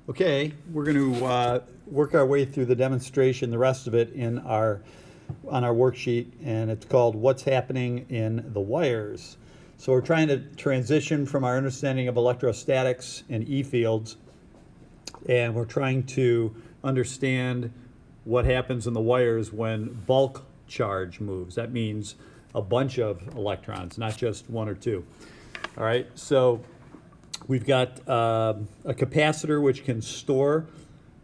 Okay, we're going to work our way through the demonstration, the rest of it on our worksheet, and it's called What's Happening in the Wires. So we're trying to transition from our understanding of electrostatics and E-fields, and we're trying to understand what happens in the wires when bulk charge moves. That means a bunch of electrons, not just one or two. All right, so we've got a capacitor which can store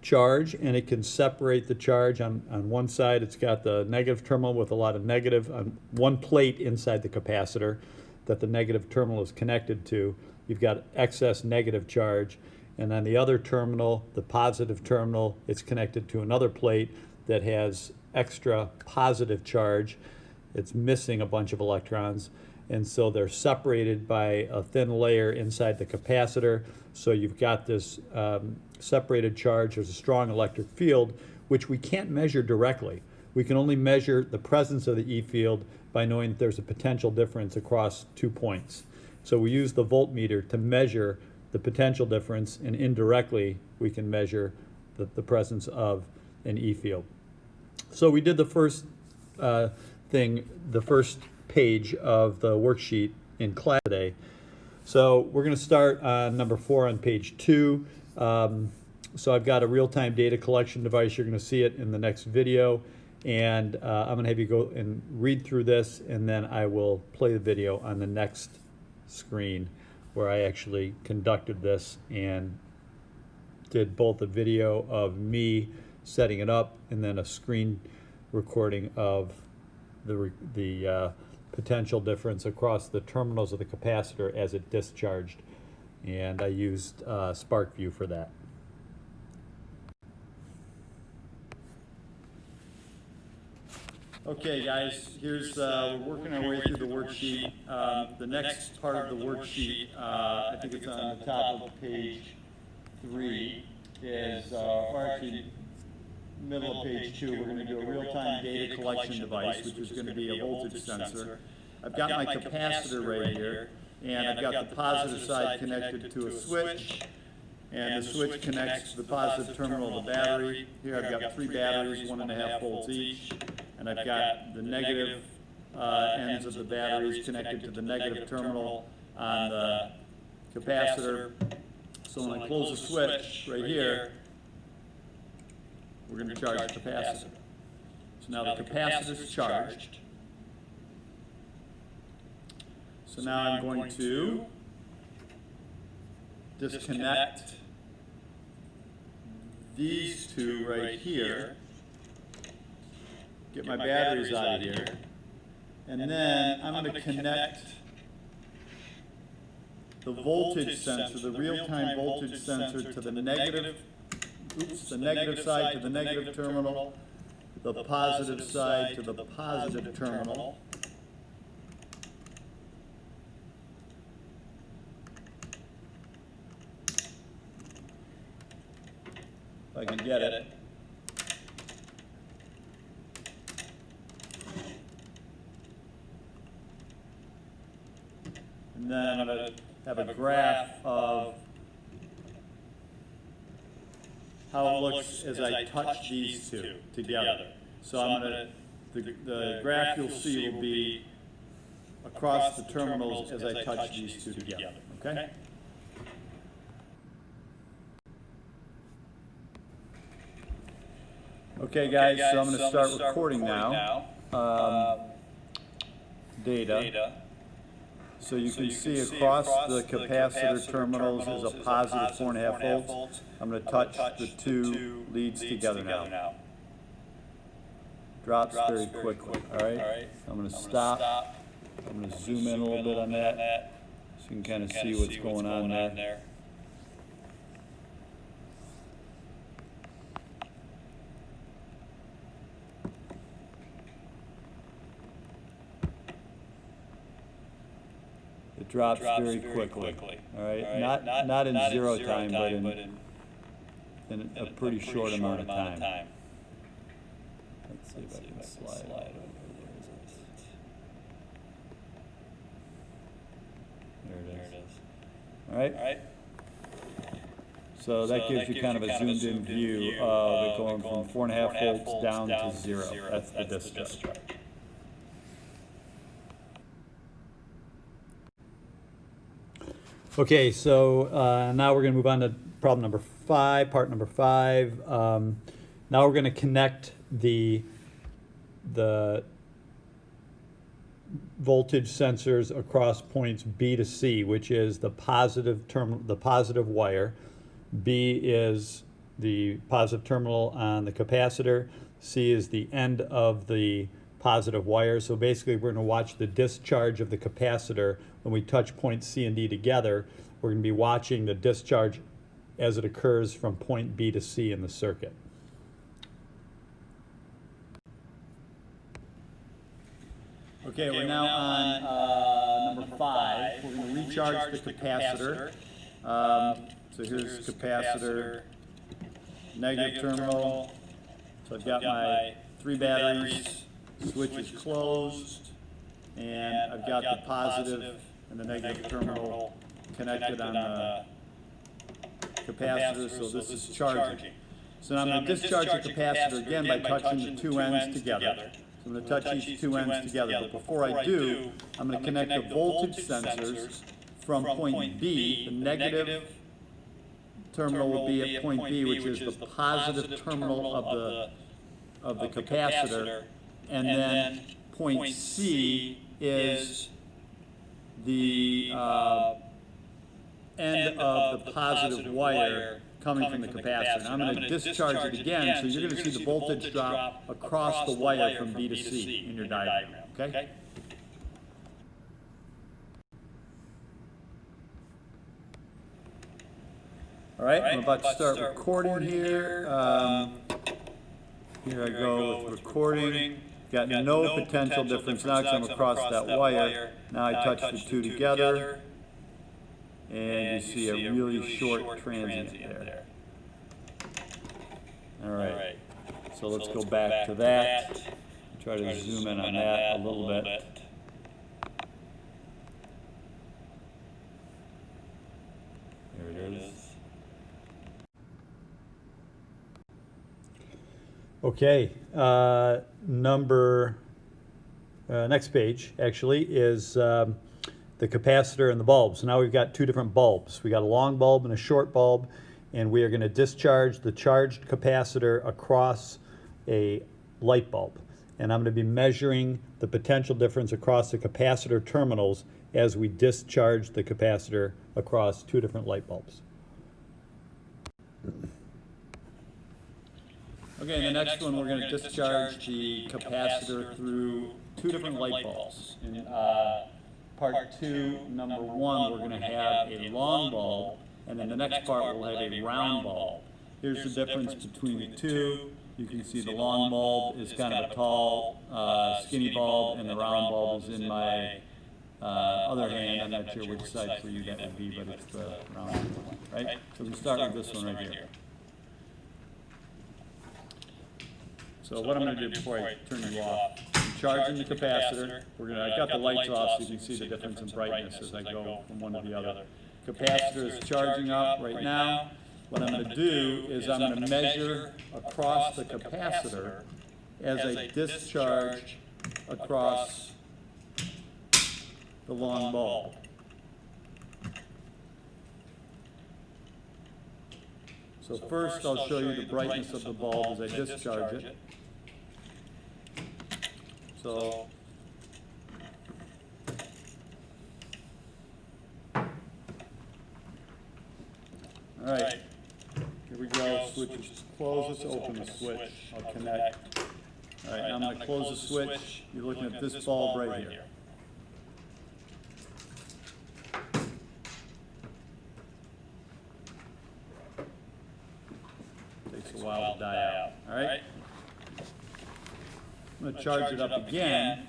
charge, and it can separate the charge. On one side, it's got the negative terminal with a lot of negative on one plate inside the capacitor that the negative terminal is connected to. You've got excess negative charge, and on the other terminal, the positive terminal, it's connected to another plate that has extra positive charge. It's missing a bunch of electrons, and so they're separated by a thin layer inside the capacitor. So you've got this separated charge. There's a strong electric field, which we can't measure directly. We can only measure the presence of the E field by knowing that there's a potential difference across 2 points. So we use the voltmeter to measure the potential difference, and indirectly we can measure the presence of an E field. So we did the first the first page of the worksheet in class today. So we're going to start on number 4 on page 2. So I've got a real-time data collection device. You're going to see it in the next video, and I'm going to have you go and read through this, and then I will play the video on the next screen where I actually conducted this and did both a video of me setting it up and then a screen recording of the potential difference across the terminals of the capacitor as it discharged, and I used SparkView for that. Okay guys, here's we're working our way through the worksheet. The next part of the worksheet, I think it's on the top of page 3, is, or actually middle of page 2, we're going to do a real-time data collection device, which is going to be a voltage sensor. I've got my capacitor right here, and I've got the positive side connected to a switch, and the switch connects to the positive terminal of the battery. Here I've got 3 batteries, 1.5 volts each, and I've got the negative ends of the batteries connected to the negative terminal on the capacitor. So when I close the switch right here, we're going to charge the capacitor. So now the capacitor is charged. So now I'm going to disconnect these 2 right here, get my batteries out of here, and then I'm going to connect the voltage sensor, the real-time voltage sensor, to the negative side to the negative terminal, the positive side to the positive terminal. If I can get it. And then I'm going to have a graph of how it looks as I touch these 2 together. So I'm going to, the graph you'll see will be across the terminals as I touch these 2 together, okay? Okay guys, so I'm going to start recording now, data. So you can see across the capacitor terminals is a positive 4.5 volts. I'm going to touch the 2 leads together now. Drops very quickly, all right? I'm going to stop. I'm going to zoom in a little bit on that so you can kind of see what's going on there. It drops very quickly. All right, not in zero time, but in a pretty short amount of time. Let's see if I can slide over there. There it is. All right. So that gives you kind of a zoomed in view of it going from 4.5 volts down to 0. That's the discharge. Okay, so now we're going to move on to problem number 5, part number 5. Now we're going to connect the voltage sensors across points B to C, which is the positive wire. B is the positive terminal on the capacitor. C is the end of the positive wire. So basically we're going to watch the discharge of the capacitor when we touch points C and D together. We're going to be watching the discharge as it occurs from point B to C in the circuit. Okay, we're now on number 5. We're going to recharge the capacitor. So here's capacitor, negative terminal. So I've got my 3 batteries, switch is closed, and I've got the positive and the negative terminal connected on the capacitor, so this is charging. So now I'm going to discharge the capacitor again by touching the 2 ends together. So I'm going to touch these 2 ends together, but before I do, I'm going to connect the voltage sensors from point B. The negative terminal will be at point B, which is the positive terminal of the capacitor, and then point C is the end of the positive wire coming from the capacitor. Now I'm going to discharge it again, so you're going to see the voltage drop across the wire from B to C in your diagram, okay? All right, I'm about to start recording here. Here I go with recording. Got no potential difference now because I'm across that wire. Now I touch the 2 together, and you see a really short transient there. All right, so let's go back to that. Try to zoom in on that a little bit. There it is. Okay, next page actually is the capacitor and the bulb. So now we've got 2 different bulbs. We got a long bulb and a short bulb, and we are going to discharge the charged capacitor across a light bulb. And I'm going to be measuring the potential difference across the capacitor terminals as we discharge the capacitor across 2 different light bulbs. Okay, in the next one we're going to discharge the capacitor through 2 different light bulbs. In part 2, number 1, we're going to have a long bulb, and in the next part we'll have a round bulb. Here's the difference between the 2. You can see the long bulb is kind of a tall, skinny bulb, and the round bulb is in my other hand. I'm not sure which side for you that would be, but it's the round one, right? So we start with this one right here. So what I'm going to do before I turn you off, I'm charging the capacitor. I've got the lights off so you can see the difference in brightness as I go from one to the other. Capacitor is charging up right now. What I'm going to do is I'm going to measure across the capacitor as I discharge across the long bulb. So first I'll show you the brightness of the bulb as I discharge it. So all right, here we go. Switch is closed. Let's open the switch. I'll connect. All right, now I'm going to close the switch. You're looking at this bulb right here. Takes a while to die out. All right. I'm going to charge it up again,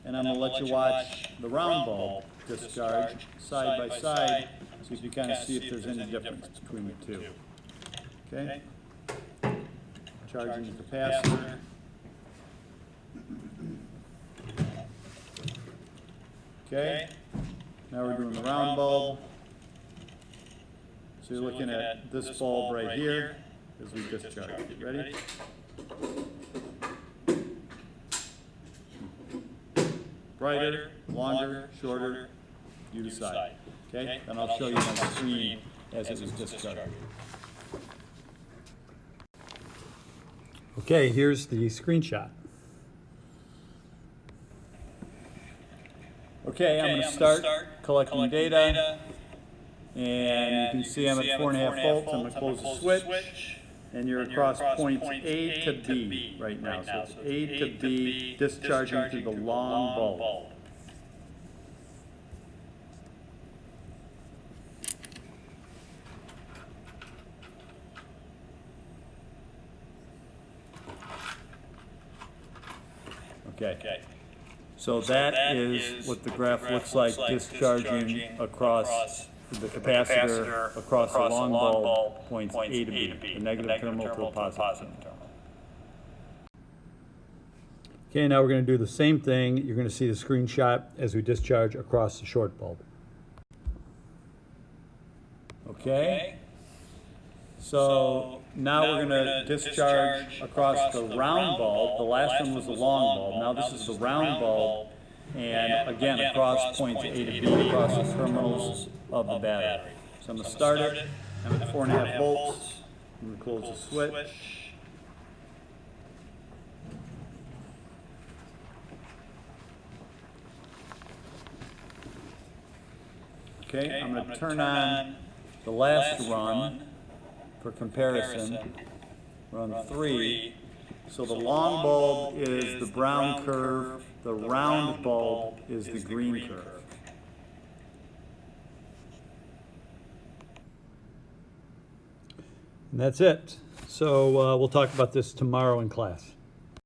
and I'm going to let you watch the round bulb discharge side by side so you can kind of see if there's any difference between the 2. Okay? Charging the capacitor. Okay? Now we're doing the round bulb. So you're looking at this bulb right here as we discharge. You ready? Brighter, longer, shorter, you decide. Okay? Then I'll show you on the screen as it was discharged. Okay, here's the screenshot. Okay, I'm going to start collecting data, and you can see I'm at 4.5 volts. I'm going to close the switch, and you're across points A to B right now. So it's A to B, discharging through the long bulb. Okay. So that is what the graph looks like discharging across the capacitor, across the long bulb, points A to B, the negative terminal to the positive terminal. Okay, now we're going to do the same thing. You're going to see the screenshot as we discharge across the short bulb. Okay. So now we're going to discharge across the round bulb. The last one was the long bulb. Now this is the round bulb. And again, across points A to B, across the terminals of the battery. So I'm going to start it. I'm at 4.5 volts. I'm going to close the switch. Okay, I'm going to turn on the last run. For comparison, run 3. So the long bulb is the brown curve, the round bulb is the green curve. And that's it. So we'll talk about this tomorrow in class.